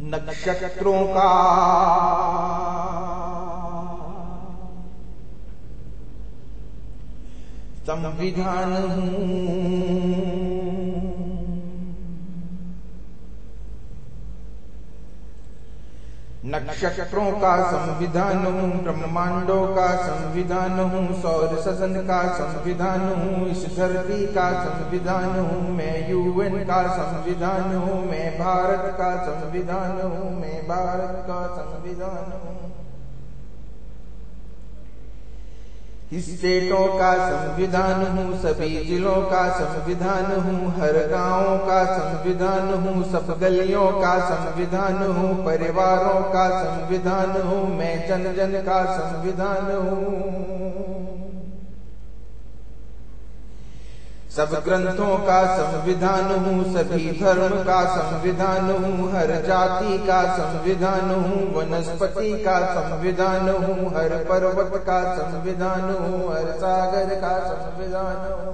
नक्षत्रों का संविधान हूँ, नक्षत्रों का संविधान हूँ, ब्रह्मांडों का संविधान हूँ, सौर सदन का संविधान हूँ, इस धरती का संविधान हूँ, मैं यूएन का संविधान हूँ, मैं भारत का संविधान हूँ, मैं भारत का संविधान हूँ, स्टेटों का संविधान हूँ, सभी जिलों का संविधान हूँ, हर गांव का संविधान हूँ, सब गलियों का संविधान हूँ, परिवारों का संविधान हूँ, मैं जन जन का संविधान हूँ, सब ग्रंथों का संविधान हूँ, सभी धर्म का संविधान हूँ, हर जाति का संविधान हूँ, वनस्पति का संविधान हूँ, हर पर्वत का संविधान हूँ, हर सागर का संविधान हूँ,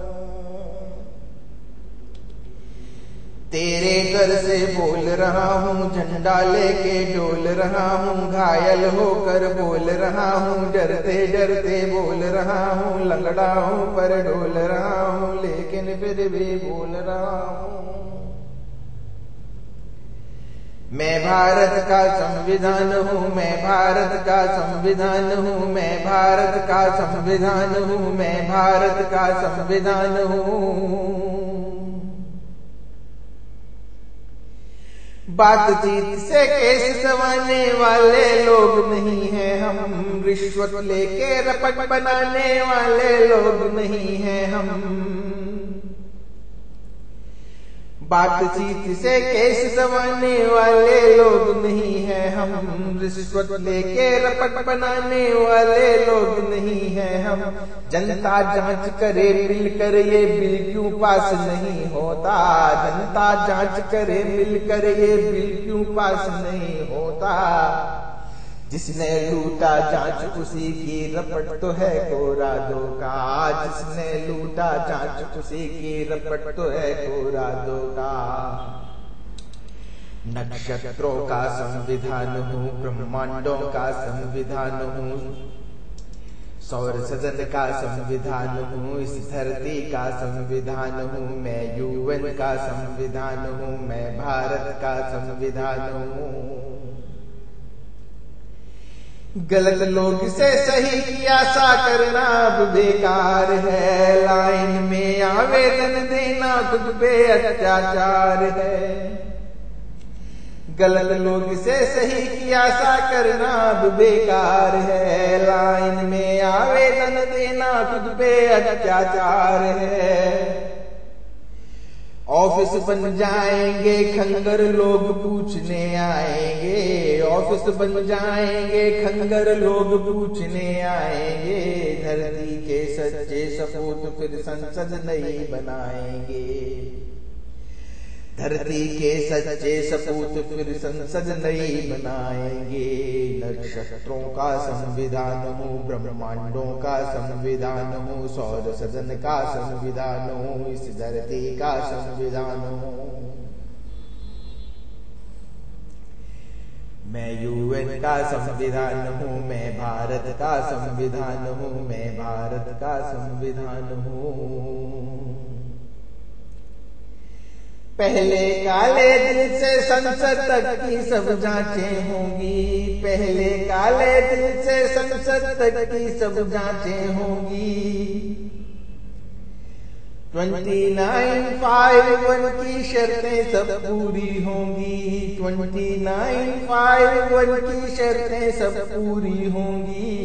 तेरे घर से बोल रहा हूँ, झंडा लेके डोल रहा हूँ, घायल होकर बोल रहा हूँ, डरते डरते बोल रहा हूँ, लंगड़ा हूँ पर डोल रहा हूँ, लेकिन फिर भी बोल रहा हूँ, मैं भारत का संविधान हूँ, मैं भारत का संविधान हूँ, मैं भारत का संविधान हूँ, मैं भारत का संविधान हूँ, बातचीत से केस सवाने वाले लोग नहीं हैं हम, रिश्वत लेके रपट बनाने वाले लोग नहीं हैं हम, बातचीत से केस सवाने वाले लोग नहीं हैं हम, रिश्वत लेके रपट बनाने वाले लोग नहीं हैं हम, जनता जांच करे मिलकर ये बिल क्यों पास नहीं होता, जनता जांच करे मिलकर ये बिल क्यों पास नहीं होता, जिसने लूटा जांच उसी की रपट तो है कोरा धोखा, जिसने लूटा जांच उसी की रपट तो है कोरा धोखा, नक्षत्रों का संविधान हूँ, ब्रह्मांडों का संविधान हूँ, सौर सदन का संविधान हूँ, इस धरती का संविधान हूँ, मैं यूएन का संविधान हूँ, मैं भारत का संविधान हूँ, गलत लोग से सही की आशा करना अब बेकार है, लाइन में आवेदन देना खुद पे अत्याचार है, गलत लोग से सही की आशा करना अब बेकार है, लाइन में आवेदन देना खुद पे अत्याचार है, ऑफिस बन जाएंगे खंगर लोग पूछने आएंगे, ऑफिस बन जाएंगे खंगर लोग पूछने आएंगे, धरती के सच्चे सपूत फिर संसद नहीं बनाएंगे, धरती के सच्चे सपूत फिर संसद नहीं बनाएंगे, नक्षत्रों का संविधान हूँ, ब्रह्मांडों का संविधान हूँ, सौर सदन का संविधान हूँ, इस धरती का संविधान हूँ, मैं यूएन का संविधान हूँ, मैं भारत का संविधान हूँ, मैं भारत का संविधान हूँ, पहले काले दिन से संसद तक की सब जांचें होंगी, पहले काले दिन से संसद तक की सब जांचें होंगी, 2951 की शर्तें सब पूरी होंगी, 2951 की शर्तें सब पूरी होंगी,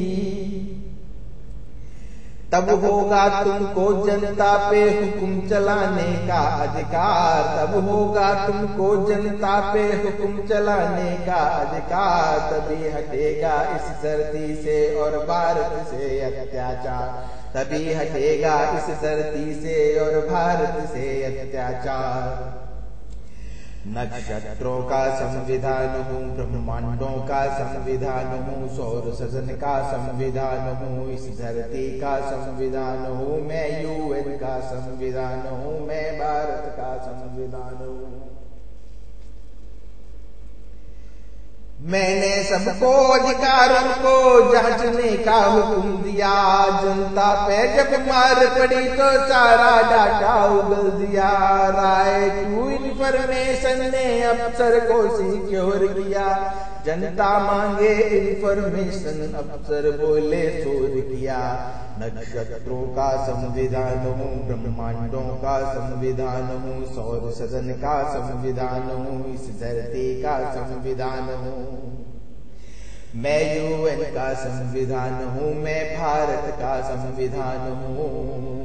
तब होगा तुमको जनता पे हुक्म चलाने का अधिकार, तब होगा तुमको जनता पे हुक्म चलाने का अधिकार, तभी हटेगा इस धरती से और भारत से अत्याचार, तभी हटेगा इस धरती से और भारत से अत्याचार, नक्षत्रों का संविधान हूँ, ब्रह्मांडों का संविधान हूँ, सौर सदन का संविधान हूँ, इस धरती का संविधान हूँ, मैं यूएन का संविधान हूँ, मैं भारत का संविधान हूँ, मैंने सबको अधिकारों को जांचने का हुक्म दिया। जनता पे जब मार पड़ी तो सारा डाटा उगल दिया। राय टू इन्फॉर्मेशन ने अफसर को सिक्योर किया। जनता मांगे इन्फॉर्मेशन, अफसर बोले शोर किया। नक्षत्रों का संविधान हूँ, ब्रह्मांडों का संविधान हूँ, सौर सदन का संविधान हूँ, इस धरती का संविधान हूँ। मैं यूएन का संविधान हूँ, मैं भारत का संविधान हूँ।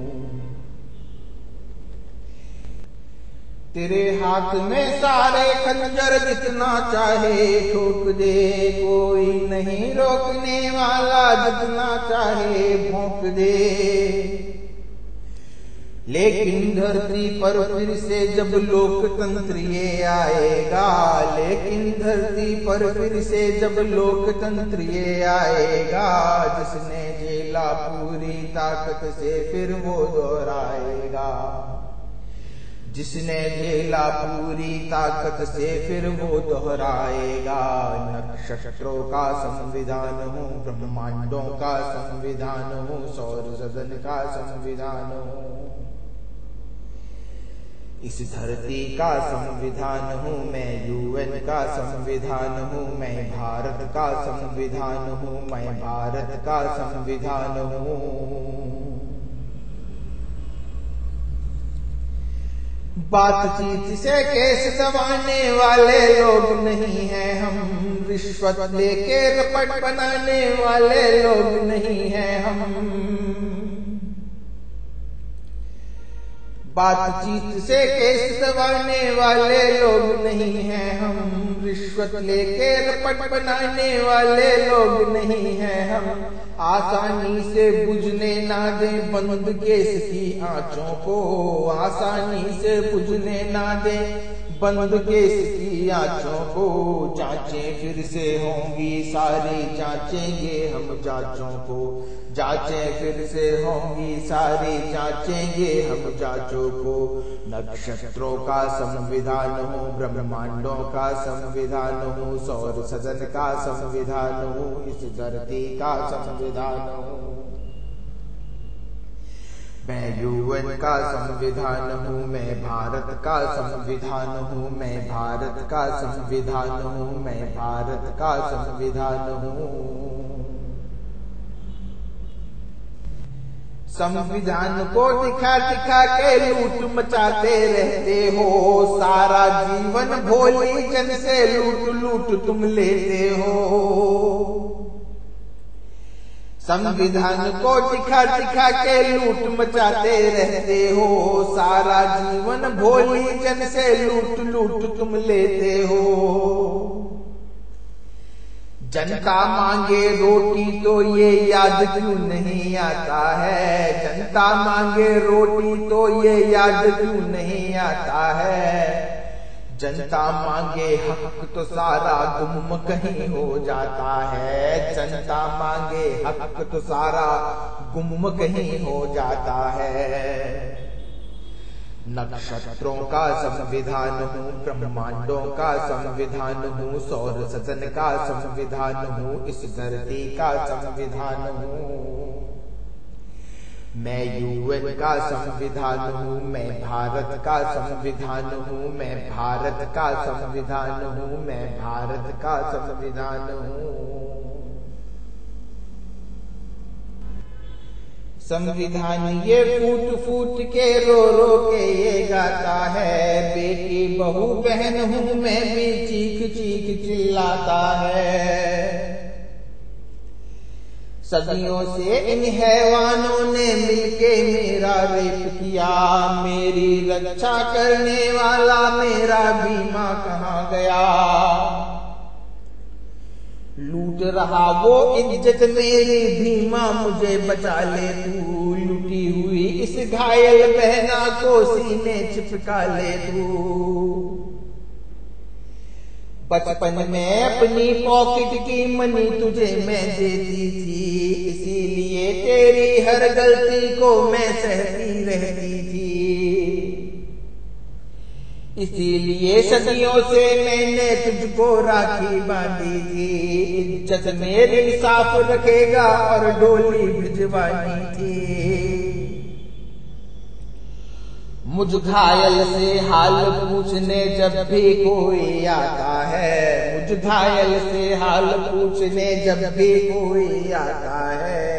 तेरे हाथ में सारे खंजर जितना चाहे ठोक दे, कोई नहीं रोकने वाला, जितना चाहे भोंक दे। लेकिन धरती पर फिर से जब लोकतंत्र ये आएगा, लेकिन धरती पर फिर से जब लोकतंत्र ये आएगा, जिसने झेला पूरी ताकत से फिर वो दोहराएगा। जिसने झेला पूरी ताकत से फिर वो दोहराएगा। नक्षत्रों का संविधान हूँ, ब्रह्मांडों का संविधान हूँ, सौर सदन का संविधान हूँ, इस धरती का संविधान हूँ। मैं यूएन का संविधान हूँ, मैं भारत का संविधान हूँ, मैं भारत का संविधान हूँ। बातचीत से केस दबाने वाले लोग नहीं हैं हम, रिश्वत लेके रपट बनाने वाले लोग नहीं हैं हम। बातचीत से केस दबाने वाले लोग नहीं हैं हम, रिश्वत लेके रपट बनाने वाले लोग नहीं हैं हम। आसानी से बुझने ना दे बंद केस की आंचों को, आसानी से बुझने ना दे बंद केस की आंचों को। जांचें फिर से होंगी सारी, जांचेंगे हम जांचों को। जांचें फिर से होंगी सारी, जांचेंगे हम जांचों को। नक्षत्रों का संविधान हूँ, ब्रह्मांडों का संविधान हूँ, सौर सदन का संविधान हूँ, इस धरती का संविधान हूँ। मैं यूएन का संविधान हूँ, मैं भारत का संविधान हूँ, मैं भारत का संविधान हूँ, मैं भारत का संविधान हूँ। संविधान को दिखा दिखा के लूट मचाते रहते हो, सारा जीवन भोली जन से लूट लूट तुम लेते हो। संविधान को दिखा दिखा के लूट मचाते रहते हो, सारा जीवन भोली जन से लूट लूट तुम लेते हो। जनता मांगे रोटी तो ये याद क्यों नहीं आता है, जनता मांगे रोटी तो ये याद क्यों नहीं आता है। जनता मांगे हक तो सारा गुम कहीं हो जाता है, जनता मांगे हक तो सारा गुम कहीं हो जाता है। नक्षत्रों का संविधान हूँ, ब्रह्मांडों का संविधान हूँ, सौर सदन का संविधान हूँ, इस धरती का संविधान हूँ। मैं यूएन का संविधान हूँ, मैं भारत का संविधान हूँ, मैं भारत का संविधान हूँ, मैं भारत का संविधान हूँ। संविधान ये फूट फूट के रो रो के ये गाता है, बेटी बहू बहन हूँ मैं भी चीख चीख चिल्लाता है। सदियों से इन हैवानों ने मिलके मेरा रेप किया, मेरी रक्षा करने वाला मेरा बीमा कहाँ गया। लूट रहा वो इज्जत मेरी बीमा मुझे बचा ले तू, लूटी हुई इस घायल बहना को सीने चिपका ले तू। बचपन में अपनी पॉकेट की मनी तुझे मैं देती थी, इसीलिए तेरी हर गलती को मैं सहती रहती थी। इसीलिए सदियों से मैंने तुझको राखी बांधी थी, इज्जत मेरी साफ रखेगा और डोली भिजवानी थी। मुझ घायल से हाल पूछने जब भी कोई आता है, मुझ घायल से हाल पूछने जब भी कोई आता है,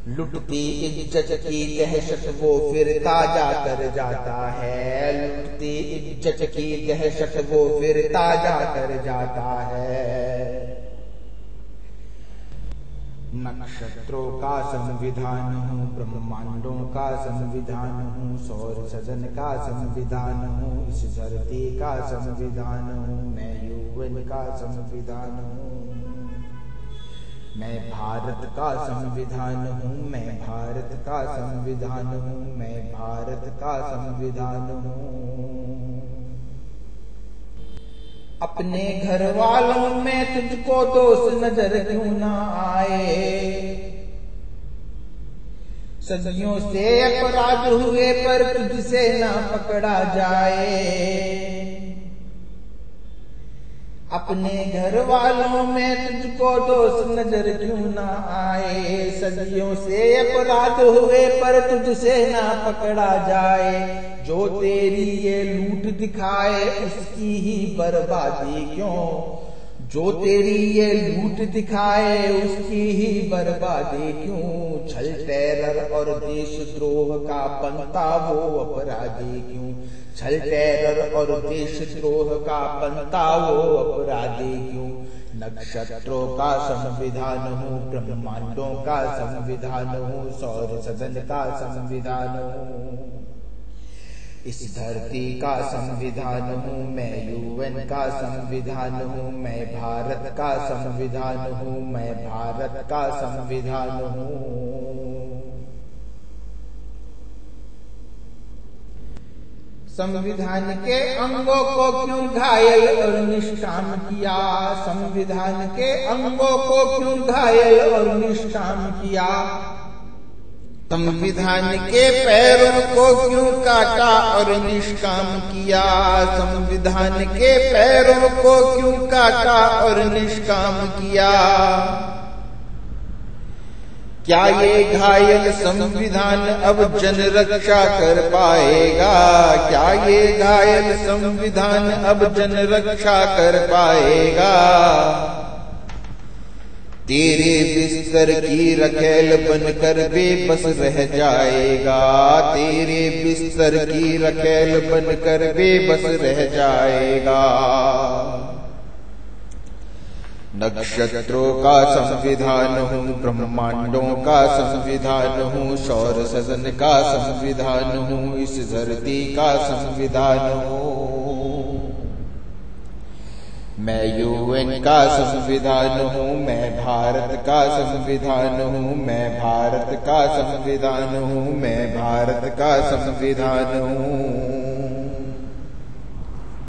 लुटती इज्जत की दहशत वो फिर ताजा कर जाता है, लुटती इज्जत की दहशत वो फिर ताजा कर जाता है। नक्षत्रों का संविधान हूँ, ब्रह्मांडों का संविधान हूँ, सौर सदन का संविधान हूँ, इस धरती का संविधान हूँ, मैं यूएन का संविधान हूँ, मैं भारत का संविधान हूँ, मैं भारत का संविधान हूँ, मैं भारत का संविधान हूँ। अपने घर वालों में तुझको दोष नजर क्यों ना आए, सदियों से अपराध हुए पर तुझसे ना पकड़ा जाए। अपने घर वालों में तुझको दोष नजर क्यों ना आए, सदियों से अपराध हुए पर तुझसे ना पकड़ा जाए। जो तेरी ये लूट दिखाए उसकी ही बर्बादी क्यों, जो तेरी ये लूट दिखाए उसकी ही बर्बादी क्यों। छल टेरर और देशद्रोह का पंथा वो अपराधी क्यों, छल टेरर और देशद्रोह का पंथा वो अपराधी क्यों। नक्षत्रों का संविधान हूँ, ब्रह्मांडों का संविधान हूँ, सौर सदन का संविधान हूँ, इस धरती का संविधान हूँ, मैं यूएन का संविधान हूँ, मैं भारत का संविधान हूँ, मैं भारत का संविधान हूँ। संविधान के अंगों को क्यों घायल और निष्काम किया, संविधान के अंगों को क्यों घायल और निष्काम किया। संविधान के पैरों को क्यों काटा और निष्काम किया, संविधान के पैरों को क्यों काटा और निष्काम किया। क्या ये घायल संविधान अब जन रक्षा कर पाएगा, क्या ये घायल संविधान अब जन रक्षा कर पाएगा। तेरे बिस्तर की रखेल बनकर बेबस रह जाएगा, तेरे बिस्तर की रखेल बनकर बेबस रह जाएगा। नक्षत्रों का संविधान हूँ, ब्रह्मांडों का संविधान हूँ, सौर सदन का संविधान हूँ, इस धरती का संविधान हूँ, मैं यूएन का संविधान हूँ, मैं भारत का संविधान हूँ, मैं भारत का संविधान हूँ, मैं भारत का संविधान हूँ।